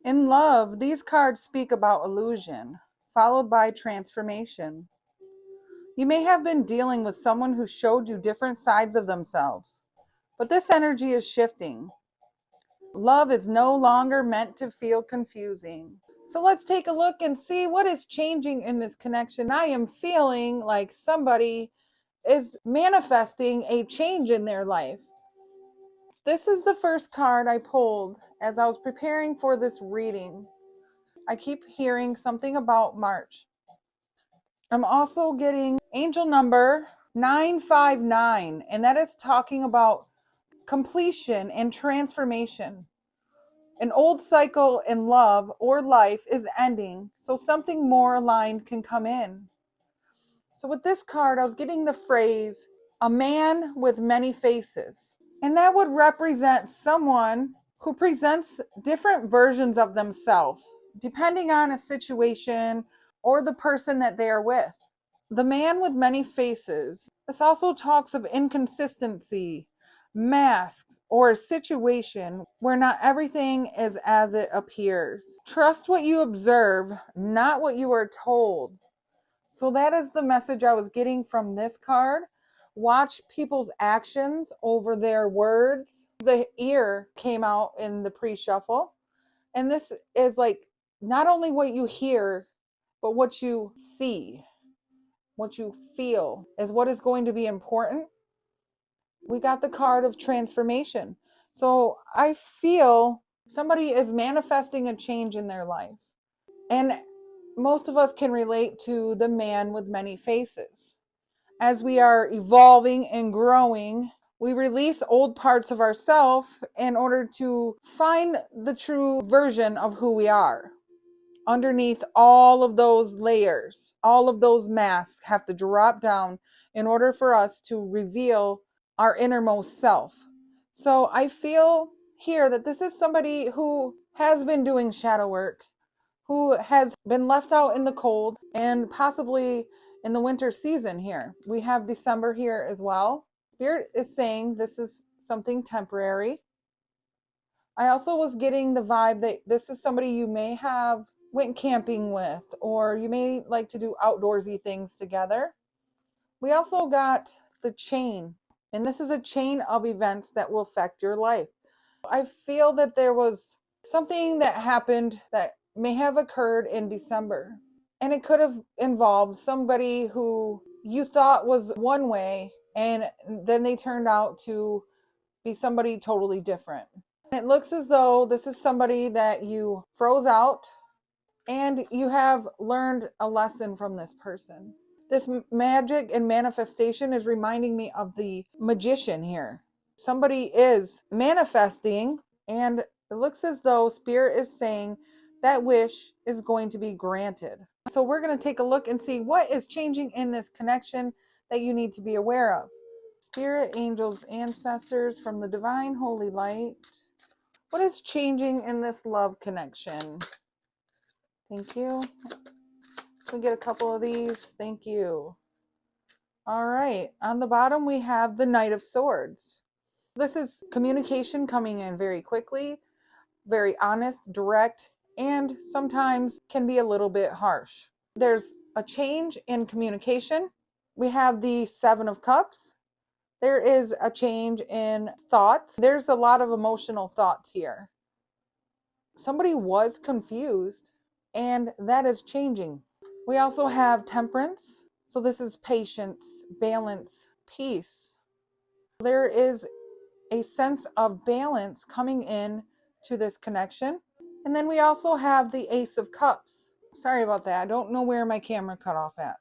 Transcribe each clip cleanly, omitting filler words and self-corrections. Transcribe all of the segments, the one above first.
In love, these cards speak about illusion, followed by transformation. You may have been dealing with someone who showed you different sides of themselves, but this energy is shifting. Love is no longer meant to feel confusing. So let's take a look and see what is changing in this connection. I am feeling like somebody is manifesting a change in their life. This is the first card I pulled as I was preparing for this reading. I keep hearing something about March. I'm also getting angel number 959, and that is talking about completion and transformation. An old cycle in love or life is ending, so something more aligned can come in. So with this card, I was getting the phrase, a man with many faces. And that would represent someone who presents different versions of themselves, depending on a situation or the person that they are with. The man with many faces. This also talks of inconsistency, masks, or a situation where not everything is as it appears. Trust what you observe, not what you are told. So that is the message I was getting from this card. Watch people's actions over their words. The ear came out in the pre-shuffle. And this is like not only what you hear, but what you see, what you feel is what is going to be important. We got the card of transformation. So I feel somebody is manifesting a change in their life. And most of us can relate to the man with many faces. As we are evolving and growing, we release old parts of ourselves in order to find the true version of who we are. Underneath all of those layers, all of those masks have to drop down in order for us to reveal our innermost self. So I feel here that this is somebody who has been doing shadow work, who has been left out in the cold and possibly in the winter season here. We have December here as well. Spirit is saying this is something temporary. I also was getting the vibe that this is somebody you may have went camping with, or you may like to do outdoorsy things together. We also got the chain, and this is a chain of events that will affect your life. I feel that there was something that happened that may have occurred in December, and it could have involved somebody who you thought was one way, and then they turned out to be somebody totally different. It looks as though this is somebody that you froze out and you have learned a lesson from this person. This magic and manifestation is reminding me of the magician here. Somebody is manifesting, and it looks as though Spirit is saying that wish is going to be granted. So we're going to take a look and see what is changing in this connection that you need to be aware of. Spirit, angels, ancestors from the divine holy light. What is changing in this love connection? Thank you. Can we get a couple of these? Thank you. All right. On the bottom, we have the Knight of Swords. This is communication coming in very quickly, very honest, direct, and sometimes can be a little bit harsh. There's a change in communication. We have the Seven of Cups. There is a change in thoughts. There's a lot of emotional thoughts here. Somebody was confused, and that is changing. We also have Temperance. So this is patience, balance, peace. There is a sense of balance coming in to this connection. And then we also have the Ace of Cups. Sorry about that. I don't know where my camera cut off at.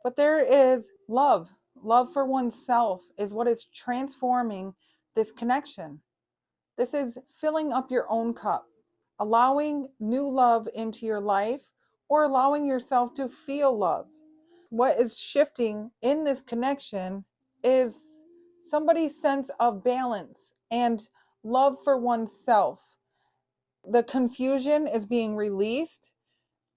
But there is love. Love for oneself is what is transforming this connection. This is filling up your own cup, allowing new love into your life, or allowing yourself to feel love. What is shifting in this connection is somebody's sense of balance and love for oneself. The confusion is being released,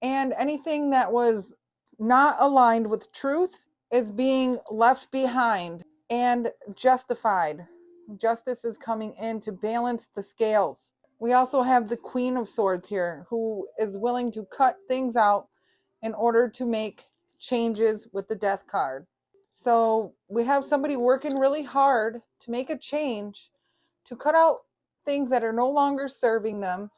and anything that was not aligned with truth is being left behind and justified. Justice is coming in to balance the scales. We also have the Queen of Swords here, who is willing to cut things out in order to make changes with the Death card. So we have somebody working really hard to make a change, to cut out things that are no longer serving them,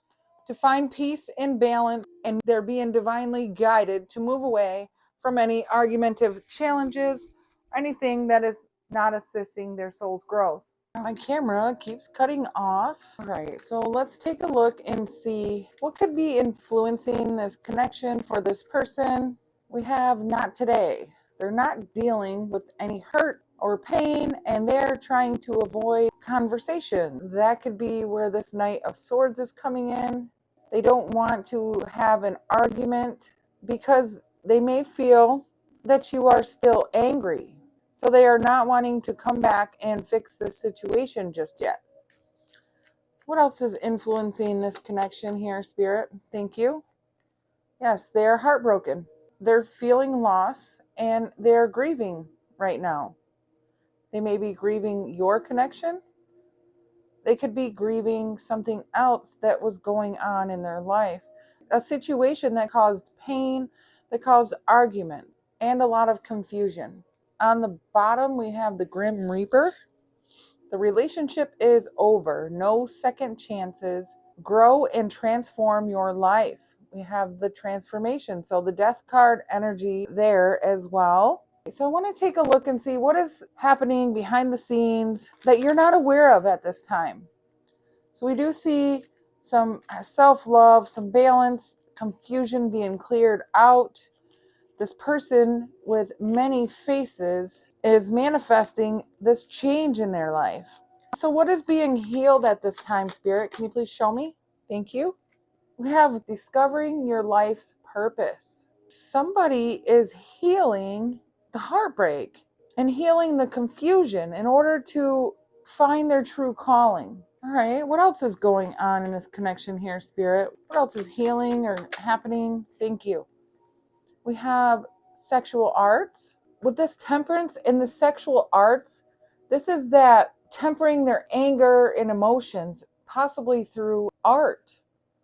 to find peace and balance, and they're being divinely guided to move away from any argumentative challenges, anything that is not assisting their soul's growth. My camera keeps cutting off. All right, so let's take a look and see what could be influencing this connection for this person. We have not today. They're not dealing with any hurt or pain, and they're trying to avoid conversation. That could be where this Knight of Swords is coming in. They don't want to have an argument because they may feel that you are still angry. So they are not wanting to come back and fix this situation just yet. What else is influencing this connection here, Spirit? Thank you. Yes, they are heartbroken. They're feeling loss and they're grieving right now. They may be grieving your connection. They could be grieving something else that was going on in their life. A situation that caused pain, that caused argument, and a lot of confusion. On the bottom, we have the Grim Reaper. The relationship is over. No second chances. Grow and transform your life. We have the transformation. So the Death card energy there as well. So I want to take a look and see what is happening behind the scenes that you're not aware of at this time. So we do see some self-love, some balance, confusion being cleared out. This person with many faces is manifesting this change in their life. So what is being healed at this time, Spirit? Can you please show me? Thank you. We have discovering your life's purpose. Somebody is healing the heartbreak and healing the confusion in order to find their true calling. All right, what else is going on in this connection here, Spirit? What else is healing or happening? Thank you. We have sexual arts. With this temperance in the sexual arts, this is that tempering their anger and emotions, possibly through art.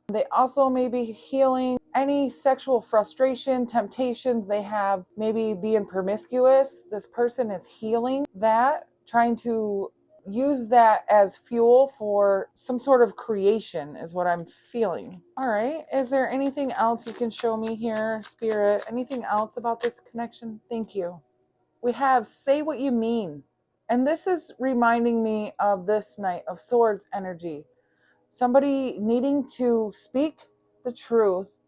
They also may be healing any sexual frustration, temptations they have, maybe being promiscuous. This person is healing that, trying to use that as fuel for some sort of creation is what I'm feeling. All right. Is there anything else you can show me here, Spirit? Anything else about this connection? Thank you. We have say what you mean. And this is reminding me of this Knight of Swords energy. Somebody needing to speak the truth,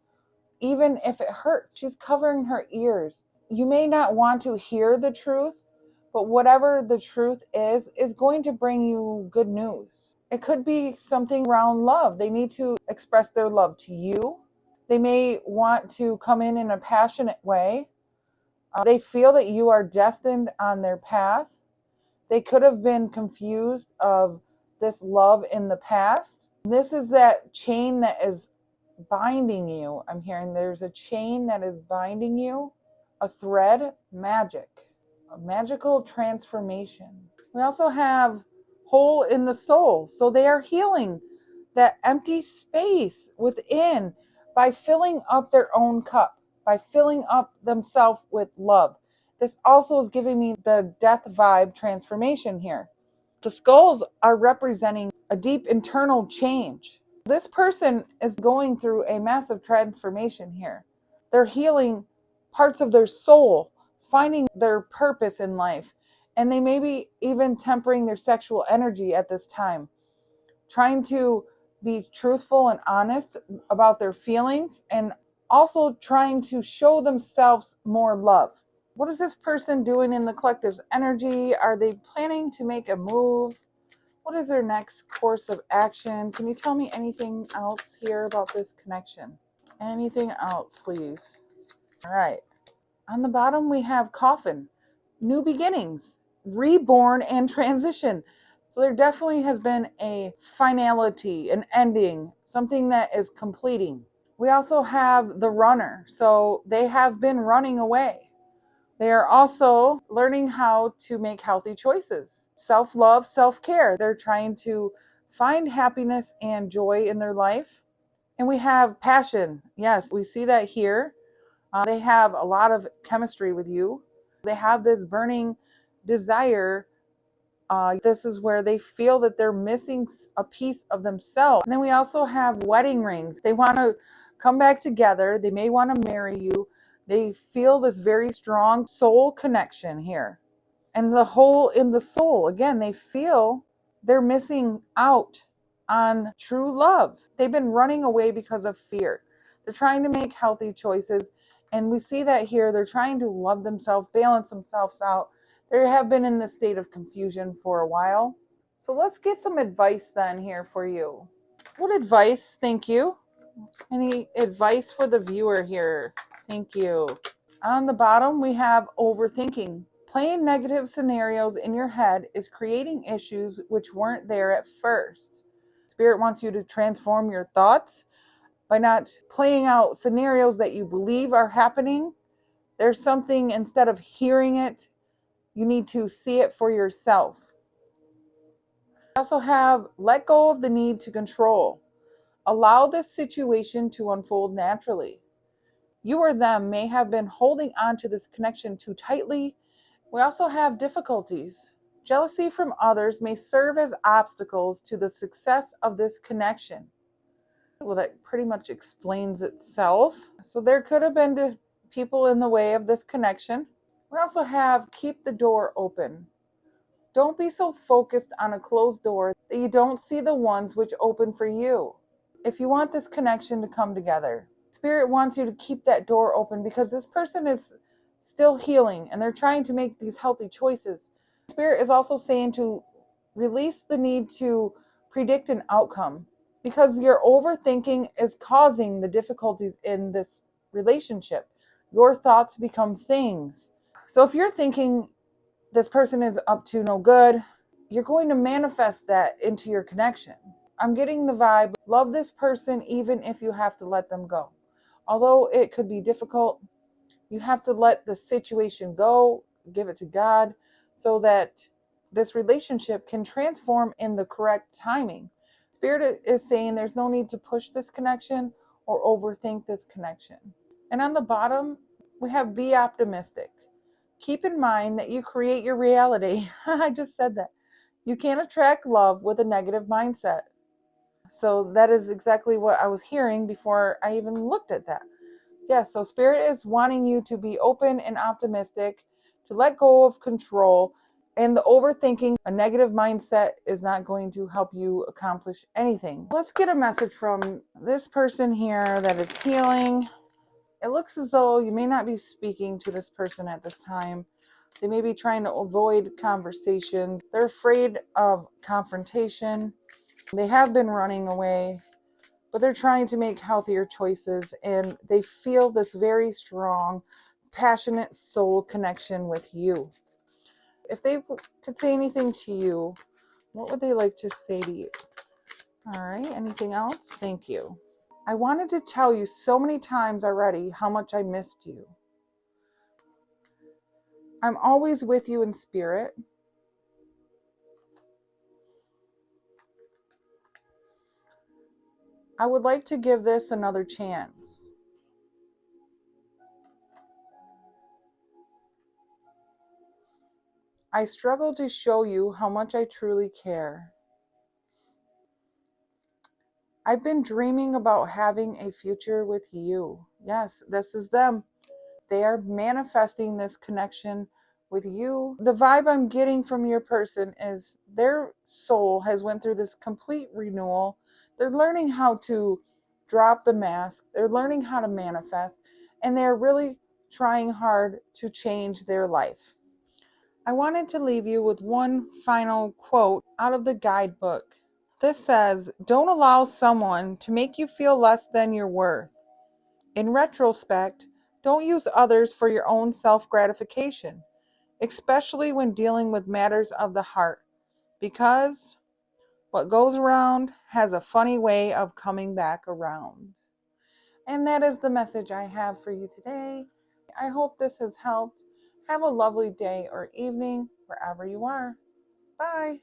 even if it hurts. She's covering her ears. You may not want to hear the truth, but whatever the truth is going to bring you good news. It could be something around love. They need to express their love to you. They may want to come in a passionate way. They feel that you are destined on their path. They could have been confused of this love in the past. This is that chain that is binding you. I'm hearing there's a chain that is binding you. A thread, magic, a magical transformation. We also have hole in the soul. So they are healing that empty space within by filling up their own cup, by filling up themselves with love. This also is giving me the death vibe transformation here. The skulls are representing a deep internal change. This person is going through a massive transformation here. They're healing parts of their soul, finding their purpose in life, and they may be even tempering their sexual energy at this time, trying to be truthful and honest about their feelings, and also trying to show themselves more love. What is this person doing in the collective's energy? Are they planning to make a move? What is their next course of action? Can you tell me anything else here about this connection? Anything else, please? All right. On the bottom, we have coffin, new beginnings, reborn, and transition. So there definitely has been a finality, an ending, something that is completing. We also have the runner. So they have been running away. They are also learning how to make healthy choices. Self-love, self-care. They're trying to find happiness and joy in their life. And we have passion. Yes, we see that here. They have a lot of chemistry with you. They have this burning desire. This is where they feel that they're missing a piece of themselves. And then we also have wedding rings. They want to come back together. They may want to marry you. They feel this very strong soul connection here. And the hole in the soul, again, they feel they're missing out on true love. They've been running away because of fear. They're trying to make healthy choices. And we see that here. They're trying to love themselves, balance themselves out. They have been in this state of confusion for a while. So let's get some advice then here for you. What advice? Thank you. Any advice for the viewer here? Thank you. On the bottom, we have overthinking. Playing negative scenarios in your head is creating issues which weren't there at first. Spirit wants you to transform your thoughts by not playing out scenarios that you believe are happening. There's something, instead of hearing it, you need to see it for yourself. We also have let go of the need to control. Allow this situation to unfold naturally. You or them may have been holding on to this connection too tightly. We also have difficulties. Jealousy from others may serve as obstacles to the success of this connection. Well, that pretty much explains itself. So there could have been people in the way of this connection. We also have keep the door open. Don't be so focused on a closed door that you don't see the ones which open for you. If you want this connection to come together, Spirit wants you to keep that door open because this person is still healing and they're trying to make these healthy choices. Spirit is also saying to release the need to predict an outcome because your overthinking is causing the difficulties in this relationship. Your thoughts become things. So if you're thinking this person is up to no good, you're going to manifest that into your connection. I'm getting the vibe, love this person even if you have to let them go. Although it could be difficult, you have to let the situation go, give it to God, so that this relationship can transform in the correct timing. Spirit is saying there's no need to push this connection or overthink this connection. And on the bottom, we have be optimistic. Keep in mind that you create your reality. I just said that. You can't attract love with a negative mindset. So that is exactly what I was hearing before I even looked at that. Yes, so Spirit is wanting you to be open and optimistic, to let go of control, and the overthinking, a negative mindset is not going to help you accomplish anything. Let's get a message from this person here that is healing. It looks as though you may not be speaking to this person at this time. They may be trying to avoid conversation. They're afraid of confrontation. They have been running away, but they're trying to make healthier choices, and they feel this very strong, passionate soul connection with you. If they could say anything to you, what would they like to say to you? All right, anything else? Thank you. I wanted to tell you so many times already how much I missed you. I'm always with you in spirit. I would like to give this another chance. I struggle to show you how much I truly care. I've been dreaming about having a future with you. Yes, this is them. They are manifesting this connection with you. The vibe I'm getting from your person is their soul has went through this complete renewal. They're learning how to drop the mask. They're learning how to manifest, and they're really trying hard to change their life. I wanted to leave you with one final quote out of the guidebook. This says, "Don't allow someone to make you feel less than your worth. In retrospect, don't use others for your own self-gratification, especially when dealing with matters of the heart, because what goes around has a funny way of coming back around." And that is the message I have for you today. I hope this has helped. Have a lovely day or evening wherever you are. Bye.